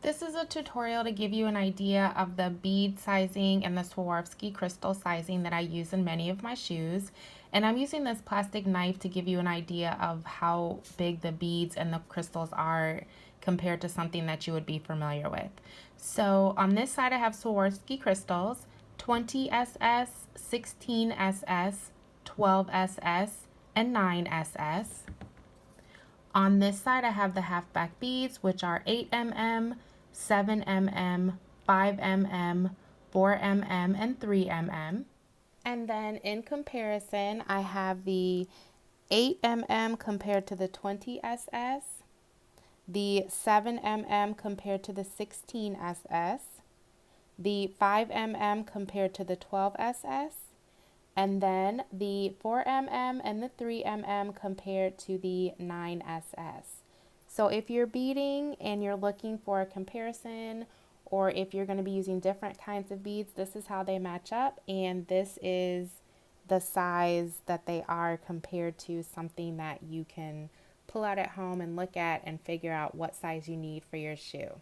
This is a tutorial to give you an idea of the bead sizing and the Swarovski crystal sizing that I use in many of my shoes. And I'm using this plastic knife to give you an idea of how big the beads and the crystals are compared to something that you would be familiar with. So on this side I have Swarovski crystals, 20 SS, 16 SS, 12 SS, and 9 SS. On this side, I have the halfback beads, which are 8 mm, 7 mm, 5 mm, 4 mm, and 3 mm. And then in comparison, I have the 8 mm compared to the 20 SS, the 7 mm compared to the 16 SS, the 5 mm compared to the 12 SS, and then the 4 mm and the 3 mm compared to the 9SS. So if you're beading and you're looking for a comparison, or if you're going to be using different kinds of beads, this is how they match up, and this is the size that they are compared to something that you can pull out at home and look at and figure out what size you need for your shoe.